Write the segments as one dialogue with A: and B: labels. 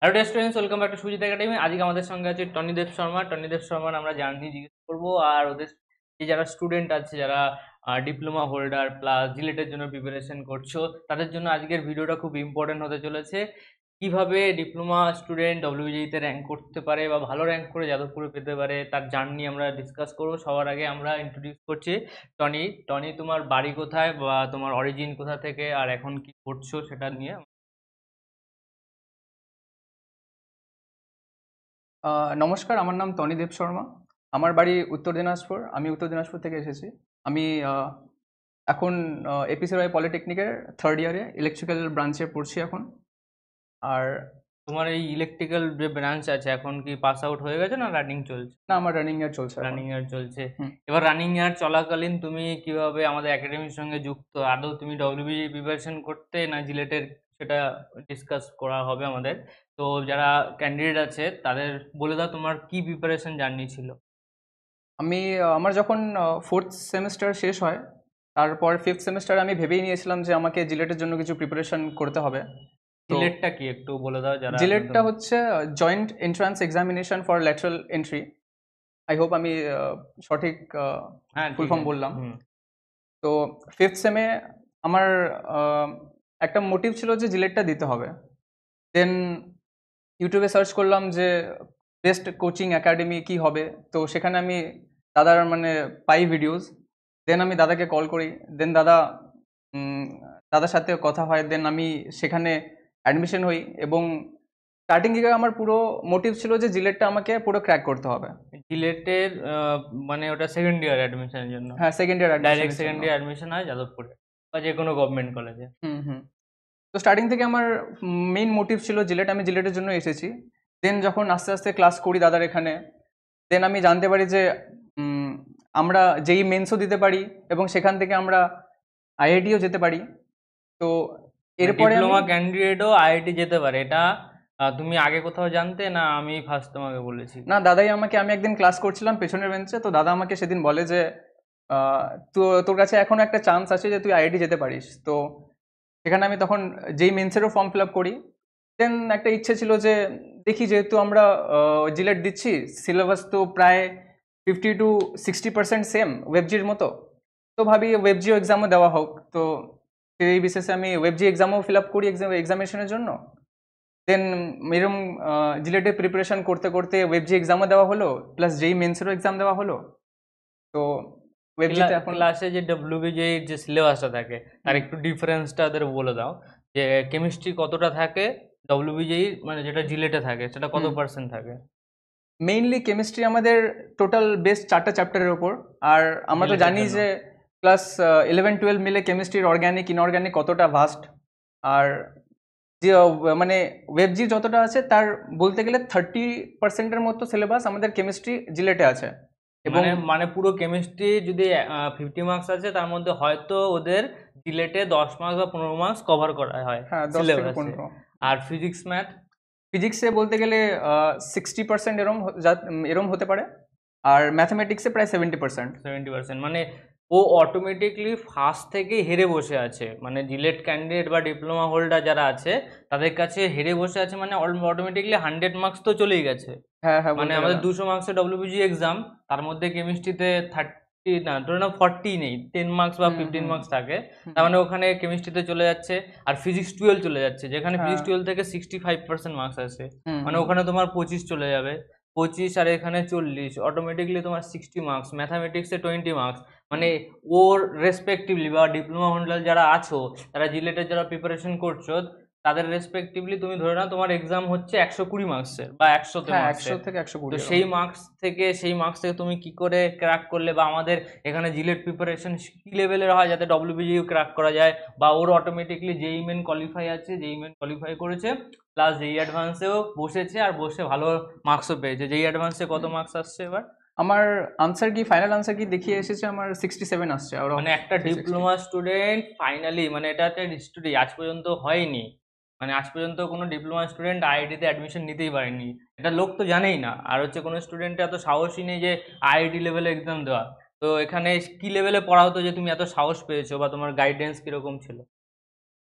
A: Hello dear students, welcome back to Sujit academy. আজকে আমাদের সঙ্গে আছে টনিদেব শর্মা। টনিদেব শর্মার আমরা জার্নি জিজ্ঞেস করবো, আর ওদের যে যারা স্টুডেন্ট আছে, যারা ডিপ্লোমা হোল্ডার প্লাস জিলেটের জন্য প্রিপারেশন করছো, তাদের জন্য আজকের ভিডিওটা খুব ইম্পর্টেন্ট হতে চলেছে। কিভাবে ডিপ্লোমা স্টুডেন্ট ডব্লিউবিজিতে র্যাঙ্ক করতে পারে বা ভালো র্যাঙ্ক করে যাদবপুরে পেতে পারে, তার জার্নি আমরা ডিসকাস করবো। সবার আগে আমরা ইন্ট্রোডিউস করছি টনি। টনি, তোমার বাড়ি কোথায় বা তোমার অরিজিন কোথা থেকে, আর এখন কি করছো সেটা নিয়ে।
B: নমস্কার, আমার নাম তনিদেব শর্মা। আমার বাড়ি উত্তর দিনাজপুর। আমি উত্তর দিনাজপুর থেকে এসেছি। আমি এখন এপিসি রয় পলিটেকনিকের থার্ড ইয়ারে ইলেকট্রিক্যাল ব্রাঞ্চে পড়ছি এখন। আর
A: তোমার এই ইলেকট্রিক্যাল যে ব্রাঞ্চ আছে, এখন কি পাস আউট হয়ে গেছে না রানিং চলছে?
B: না, আমার রানিং ইয়ার চলছে এখন।
A: রানিং ইয়ার চলছে।
B: হুম।
A: এবার রানিং ইয়ার চলাকালীন তুমি কিভাবে আমাদের একাডেমির সঙ্গে যুক্ত? আদৌ তুমি ডব্লিউবিজি প্রিপারেশন করতে না জিলেটের, সেটা ডিসকাস করা হবে আমাদের। তো যারা ক্যান্ডিডেট আছে তাদের বলে দাও তোমার কি প্রিপারেশন জার্নি ছিল।
B: আমার যখন ফোর্থ সেমিস্টার শেষ হয়, তারপর ফিফথ সেমিস্টারে আমি ভেবেই নিয়েছিলাম যে আমাকে জিলেটের জন্য কিছু প্রিপারেশন করতে হবে। তো
A: জিলেটটা কি একটু বলে দাও যারা
B: জিলেটটা
A: নতুন।
B: হচ্ছে joint entrance examination for lateral entry. I hope আমি সঠিক
A: হ্যাঁ,
B: ফুল
A: ঠিক
B: ফর্ম
A: আছে।
B: বললাম।
A: হুম।
B: তো ফিফথ সেমে আমার আহ, একটা মোটিভ ছিল যে জিলেটটা দিতে হবে। দেন ইউটিউবে সার্চ করলাম যে বেস্ট কোচিং একাডেমি কি হবে। তো সেখানে আমি দাদার পাই ভিডিওস। দেন আমি দাদাকে কল করি। দেন উম, দাদার সাথে কথা হয়। দেন আমি সেখানে অ্যাডমিশন হই। এবং স্টার্টিং থেকে আমার পুরো মোটিভ ছিল যে জিলেটটা আমাকে পুরো ক্র্যাক করতে হবে।
A: জিলেটের মানে ওটা সেকেন্ড ইয়ার অ্যাডমিশনের জন্য?
B: হ্যাঁ, সেকেন্ড ইয়ার
A: ডাইরেক্ট
B: অ্যাডমিশনের জন্য।
A: সেকেন্ড ইয়ার অ্যাডমিশন হয় যাদবপুরে বা যে কোনো গভর্নমেন্ট কলেজে?
B: হুম হুম। তো স্টার্টিং থেকে আমার মেইন মোটিভ ছিল জিলেট। আমি জিলেটের জন্য এসেছি। দেন যখন আস্তে আস্তে ক্লাস করি দাদার এখানে, দেন আমি জানতে পারি যে উম, আমরা যেই মেন্সও দিতে পারি এবং সেখান থেকে আমরা আইআইটিও যেতে পারি। তো
A: মানে
B: এরপরে আমি
A: ডিপ্লোমা ক্যান্ডিডেটও আইআইটি যেতে পারে, এটা তুমি আগে কোথাও জানতে না আমি ফার্স্ট তোমাকে বলেছি?
B: না, দাদাই আমাকে, আমি একদিন ক্লাস করছিলাম পেছনের বেঞ্চে, তো দাদা আমাকে সেদিন বলে যে তো তোর কাছে এখনো একটা চান্স আছে যে তুই আইআইটি যেতে পারিস। তো সেখানে আমি তখন যেই মেন্সেরও ফর্ম ফিল আপ করি। দেন একটা ইচ্ছে ছিল যে দেখি, যেহেতু আমরা জিলেট দিচ্ছি, সিলেবাস তো প্রায় 50 to 60% সেম ওয়েবজির মতো। তো ভাবি ওয়েবজিও এক্সামও দেওয়া হোক। তো সেই বিশেষে আমি ওয়েবজি এক্সামও ফিল আপ করি এক্সামিনেশনের জন্য। দেন এরম জিলেটের প্রিপারেশন করতে করতে ওয়েবজি এক্সামও দেওয়া হলো, প্লাস যেই মেন্সেরও এক্সাম দেওয়া হলো। তো ওয়েবজিতে এখন
A: ক্লাসে যে ডব্লিউবিজি যে সিলেবাসটা থাকে তার
B: হুম,
A: একটু ডিফারেন্সটা ওদের বলে দাও, যে কেমিস্ট্রি কতটা থাকে ডব্লিউবিজি, মানে যেটা জিলেটে থাকে সেটা কত
B: হুম।
A: পার্সেন্ট থাকে
B: মেইনলি কেমিস্ট্রি আমাদের টোটাল বেস 4টা চ্যাপ্টারের ওপর। আর আমরা তো
A: জিলেটের
B: জানি
A: জন্য?
B: যে ক্লাস 11-12 মিলে কেমিস্ট্রির অর্গানিক ইনঅর্গানিক কতটা ভাস্ট। আর যে ওয়েবজি যতটা আছে তার বলতে গেলে 30%-এর মতো সিলেবাস আমাদের কেমিস্ট্রি জিলেটে আছে। এবং
A: মানে মানে পুরো কেমিস্ট্রি যদি 50 মার্কস আছে, তার মধ্যে হয়তো ওদের জিলেটে 10 মার্কস বা 15 মার্কস কভার করা হয়
B: হ্যাঁ, 10 থেকে
A: সিলেবাসে।
B: 15।
A: আর ফিজিক্স ম্যাথ?
B: ফিজিক্সে বলতে গেলে 60% এরম হতে পারে। আর ম্যাথামেটিক্সে প্রায় 70%।
A: 70%? মানে ও অটোমেটিকলি ফার্স্ট থেকে হেরে বসে আছে, মানে জিলেট ক্যান্ডিডেট বা ডিপ্লোমা হোল্ডার যারা আছে তাদের কাছে হেরে বসে আছে, মানে অটোমেটিকলি 100 মার্কস তো চলেই গেছে।
B: হ্যাঁ হ্যাঁ,
A: মানে
B: বলতে
A: আমাদের
B: গেলে
A: 200 মার্কসের ডব্লিউবিজি এক্সাম, তার মধ্যে কেমিস্ট্রিতে 30, না ধরে নাও 40 নেই, 10 মার্কস বা
B: হুম
A: 15
B: হুম
A: মার্কস থাকে। তার
B: হুম।
A: মানে ওখানে কেমিস্ট্রিতে চলে যাচ্ছে। আর ফিজিক্স 12 চলে যাচ্ছে, যেখানে
B: হ্যাঁ।
A: ফিজিক্স 12 থেকে 65% মার্কস আসে।
B: হুম
A: মানে
B: হুম
A: ওখানে তোমার 25 চলে যাবে। 25 আর এখানে 40, অটোমেটিকলি তোমার 60 মার্কস। ম্যাথামেটিক্সে 20 মার্কস। মানে ওর রেসপেক্টিভলি বা ডিপ্লোমা হোল্ডার যারা আছো, তারা জিলেটের যারা প্রিপারেশন করছো, তাদের রেসপেক্টিভলি তুমি ধরে নাও তোমার এক্সাম হচ্ছে 120 মার্কসের বা 100
B: হ্যাঁ, একশো
A: মার্কসের।
B: থেকে একশো
A: তো
B: কুড়ি এরকম।
A: সেই মার্কস থেকে তুমি কি করে ক্র্যাক করলে, বা আমাদের এখানে জিলেট প্রিপারেশন কি লেভেলের হয় যাতে ডব্লিউবিজিও ক্র্যাক করা যায়, বা ওর অটোমেটিকলি যেই মেন কোয়ালিফাই আছে, যেই মেন কোয়ালিফাই করেছে, প্লাস যেই অ্যাডভান্সেও বসেছে আর বসে ভালো মার্কসও পেয়েছে। যেই অ্যাডভান্সে কত
B: হুম।
A: মার্কস আসছে এবার?
B: আমার আনসার কি, ফাইনাল আনসার কি দেখিয়ে এসেছে, আমার 67 আসছে আউট অফ
A: মানে একটা
B: 360।
A: ডিপ্লোমা স্টুডেন্ট ফাইনালি, মানে এটা একটা হিস্টোরি আজ পর্যন্ত হয়নি। মানে আজ পর্যন্ত কোনো ডিপ্লোমা স্টুডেন্ট আইআইটিতে অ্যাডমিশন নিতেই পারেনি, এটা লোক তো জানেই না। আর হচ্ছে কোনো স্টুডেন্টের এত সাহসই নেই যে আইআইটি লেভেলে এক্সাম দেওয়া। তো এখানে কি লেভেলে পড়া হতো যে তুমি এত সাহস পেয়েছো, বা তোমার গাইডেন্স কিরকম ছিল?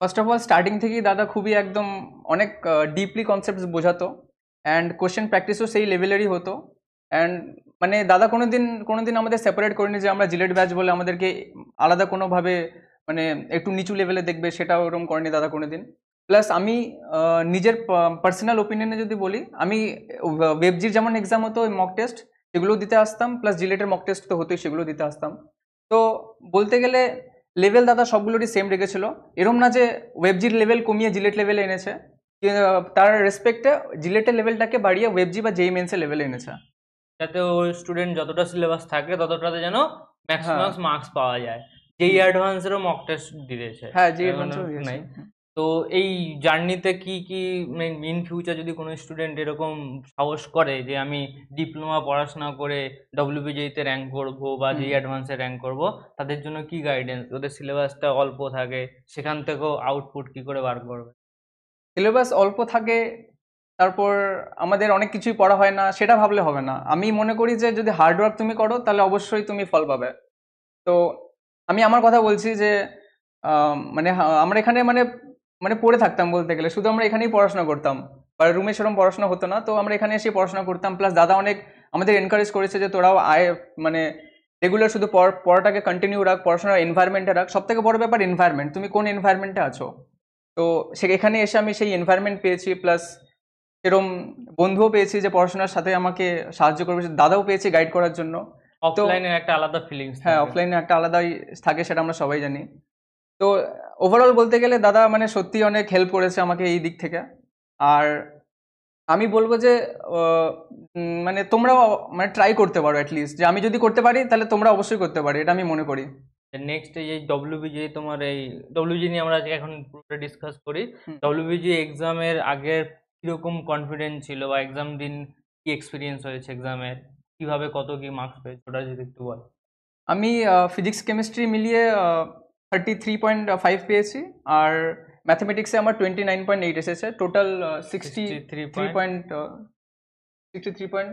B: ফার্স্ট অফ অল স্টার্টিং থেকেই দাদা খুবই একদম অনেক ডিপলি কনসেপ্ট বোঝাতো, অ্যান্ড কোশ্চেন প্র্যাকটিসও সেই লেভেলেরই হতো। অ্যান্ড মানে দাদা কোনোদিন আমাদের সেপারেট করেনি যে আমরা জিলেট ব্যাচ বলে আমাদেরকে আলাদা কোনোভাবে মানে একটু নিচু লেভেলে দেখবে, সেটা ওরকম করেনি দাদা কোনোদিন। প্লাস আমি নিজের পার্সোনাল ওপিনিয়নে যদি বলি, আমি ওয়েবজির যেমন এক্সাম হতো মক টেস্ট সেগুলোও দিতে আসতাম, প্লাস জিলেটের মক টেস্ট তো হতোই, সেগুলো দিতে আসতাম। তো বলতে গেলে লেভেল দাদা সবগুলোরই সেম রেখেছিল। এরম না যে ওয়েবজির লেভেল কমিয়ে জিলেট লেভেলে এনেছে, তার রেসপেক্টে জিলেটের লেভেলটাকে বাড়িয়ে ওয়েবজি বা জেই মেন্সের লেভেলে এনেছে।
A: যাতে ওই স্টুডেন্ট যতটা সিলেবাস থাকে ততটাতে যেন
B: হ্যাঁ
A: ম্যাক্সিমাম মার্কস পাওয়া যায়। যেই অ্যাডভান্সেরও মক টেস্ট দিয়েছে,
B: হ্যাঁ, জেই
A: এমন
B: এডভান্সও দিয়েছে।
A: নাই। তো এই জার্নিতে কি কি ইন ফিউচার যদি কোনো স্টুডেন্ট এরকম সাহস করে যে আমি ডিপ্লোমা পড়াশোনা করে ডব্লিউবিজেতে র্যাঙ্ক করব বা
B: হুম।
A: যেই অ্যাডভান্সে র্যাঙ্ক করব, তাদের জন্য কি গাইডেন্স? ওদের সিলেবাসটা অল্প থাকে, সেখান থেকেও আউটপুট কি করে বার করবে?
B: সিলেবাস অল্প থাকে, তারপর আমাদের অনেক কিছুই পড়া হয় না, সেটা ভাবলে হবে না। আমি মনে করি যে যদি হার্ডওয়ার্ক তুমি করো তাহলে অবশ্যই তুমি ফল পাবে। তো আমি আমার কথা বলছি যে মানে আমরা এখানে মানে মানে পড়ে থাকতাম বলতে গেলে, শুধু আমরা এখানেই পড়াশোনা করতাম, আর রুমে সেরকম পড়াশোনা হতো না। তো আমরা এখানে এসে পড়াশোনা করতাম, প্লাস দাদা অনেক আমাদের এনকারেজ করেছে যে তোরাও আয়, মানে রেগুলার শুধু পড়াটাকে কন্টিনিউ রাখ, পড়াশোনার এনভায়রনমেন্টে রাখ। সব থেকে বড় ব্যাপার এনভায়রনমেন্ট, তুমি কোন এনভায়রনমেন্টে আছো। তো এখানে এসে আমি সেই এনভায়রনমেন্ট পেয়েছি, প্লাস এরম বন্ধুও পেয়েছি যে পড়াশোনার সাথে আমাকে সাহায্য করবে, দাদাও পেয়েছি গাইড করার জন্য। তো
A: অফলাইনের একটা আলাদা ফিলিংস
B: হ্যাঁ,
A: থাকে।
B: অফলাইনে একটা আলাদাই থাকে, সেটা আমরা সবাই জানি। তো ওভারঅল বলতে গেলে দাদা মানে সত্যি অনেক হেল্প করেছে আমাকে এই দিক থেকে। আর আমি বলবো যে মানে তোমরাও মানে ট্রাই করতে পারো অ্যাটলিস্ট, যে আমি যদি করতে পারি তাহলে তোমরা অবশ্যই করতে পারি, এটা আমি মনে করি।
A: নেক্সট এই ডব্লিউবিজি, তোমার এই ডব্লিউবিজি নিয়ে আমরা আজকে এখন পুরোটা ডিসকাস করি।
B: হুম।
A: ডব্লিউবিজি এক্সামের আগের কিরকম কনফিডেন্স ছিল, বা এক্সাম দিন কি এক্সপিরিয়েন্স হয়েছে এক্সামের, কিভাবে কত কি মার্কস পেয়েছে, ওটা যদি একটু বল।
B: আমি ফিজিক্স কেমিস্ট্রি মিলিয়ে 33.5 পেয়েছি, আর ম্যাথমেটিক্সে আমার 29.8 এসেছে, টোটাল 63.5।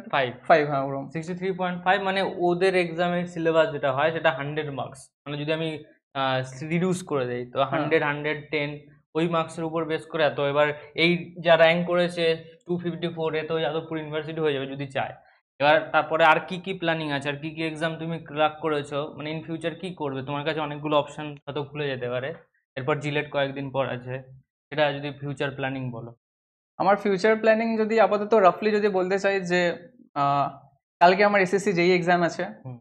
A: 5
B: হ্যাঁ ওরকম।
A: 63.5 মানে ওদের এক্সামের সিলেবাস যেটা হয় সেটা 100 মার্কস, মানে যদি আমি রিডিউস করে দেই তো
B: হ্যাঁ
A: 110 ওই মার্কসের উপর বেস করে। এত এবার এই যা র্যাঙ্ক করেছে 254, এ তো যাদবপুর ইউনিভার্সিটি হয়ে যাবে যদি চায়। এবার তারপরে আর কি কি প্ল্যানিং আছে, আর কি কি এক্সাম তুমি ক্র্যাক করেছো, মানে ইন ফিউচার কি করবে? তোমার কাছে অনেকগুলো অপশন হয়তো খুলে যেতে পারে, এরপর জিলেট কয়েকদিন পর আছে, সেটা যদি ফিউচার প্ল্যানিং বলো।
B: আমার ফিউচার প্ল্যানিং যদি আপাতত রাফলি যদি বলতে চাই যে আহ, কালকে আমার এসএসসি জেই এক্সাম আছে,
A: হুম।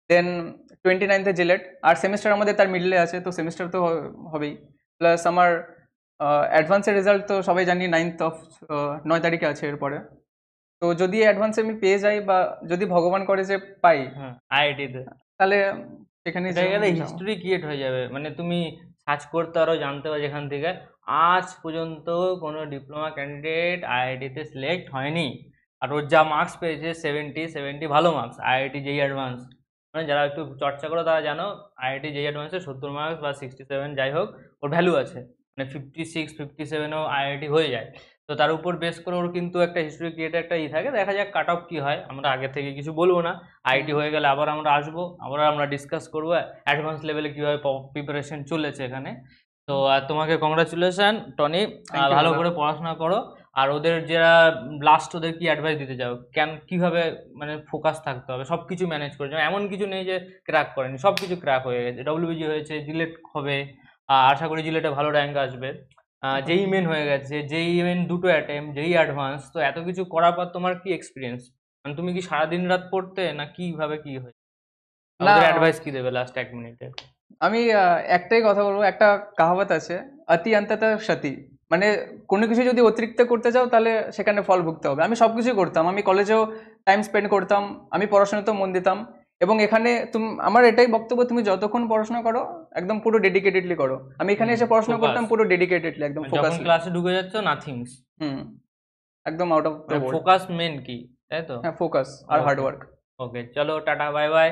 B: দেন 29th জিলেট, আর সেমিস্টার আমাদের তার মিডলে আছে, তো সেমিস্টার তো হবেই। প্লাস আমার অ্যাডভান্সের রেজাল্ট তো সবাই জানি 9 তারিখে আছে এরপরে। তো যদি অ্যাডভান্সে আমি পেয়ে যাই, বা যদি ভগবান করে যে পাই,
A: হ্যাঁ, আইআইটিতে
B: তাহলে সেখানে
A: এটা গেলে হিস্টোরি ক্রিয়েট হয়ে যাবে, মানে তুমি সার্চ করতে পারো, জানতে পারো যেখান থেকে আজ পর্যন্ত কোনো ডিপ্লোমা ক্যান্ডিডেট আইআইটিতে সিলেক্ট হয়নি, আর ওর যা মার্কস পেয়েছে 70 ভালো মার্কস আইআইটি জেই অ্যাডভান্স। মানে যারা একটু চর্চা করো তারা জানো আইআইটি জেই অ্যাডভান্সে 70 মার্কস বা 67 যাই হোক ওর ভ্যালু আছে, মানে 56 57ও আইআইটি হয়ে যায়। তো তার উপর বেস করে ওর কিন্তু একটা হিস্টোরি ক্রিয়েট একটা থাকে, দেখা যাক কাট অফ কি হয়, আমরা আগে থেকে কিছু বলবো না। আইটি হয়ে গেলে আবার আমরা আসবো, আবার আমরা ডিসকাস করবো অ্যাডভান্স লেভেলে কীভাবে প্রিপারেশন চলেছে এখানে। তো আর তোমাকে কংগ্রাচুলেশন টনি,
B: থ্যাংক ইউ
A: ভালো
B: দাদা।
A: করে পড়াশোনা করো। আর ওদের যারা লাস্ট, ওদের কি অ্যাডভাইস দিতে চাও, কিভাবে মানে ফোকাস থাকতে হবে, সব কিছু ম্যানেজ করে যাও, এমন কিছু নেই যে ক্র্যাক করেনি, সব কিছু ক্র্যাক হয়ে গেছে, ডব্লিউবিজি হয়েছে, জিলেট হবে, আশা করি জিলেটে ভালো র্যাঙ্ক আসবে, যেই মেন হয়ে গেছে, যেই মেন দুটো অ্যাটেম্প, যেই অ্যাডভান্স, তো এত কিছু করার পর তোমার কি এক্সপিরিয়েন্স, মানে তুমি কি সারাদিন রাত পড়তে না কিভাবে কি হয়?
B: না,
A: ওদের অ্যাডভাইস কি দেবে লাস্ট 1 মিনিটে?
B: আমি একটাই কথা বলবো, একটা কাহাবত আছে, অতি অন্তত সতি, মানে কোনো কিছু যদি অতিরিক্ত করতে যাও তাহলে সেখানে ফল ভুগতে হবে। আমি সবকিছুই করতাম, আমি কলেজেও টাইম স্পেন্ড করতাম, আমি পড়াশোনাতেও মন দিতাম, এবং এখানে আমার এটাই বক্তব্য, তুমি যতক্ষণ পড়াশোনা করো একদম পুরো ডেডিকেটেডলি করো। আমি এখানে এসে পড়াশোনা
A: ফোকাস,
B: করতাম পুরো ডেডিকেটেডলি, একদম
A: যখন
B: ফোকাসলি।
A: ক্লাসে ঢুকে যাচ্ছ নাথিংস,
B: হুম, একদম আউট অফ দ্য
A: মানে
B: বোর্ড।
A: ফোকাস মেন কি, তাই তো?
B: হ্যাঁ, ফোকাস আর
A: ওকে,
B: হার্ডওয়ার্ক।
A: ওকে, চলো টাটা, বাই বাই।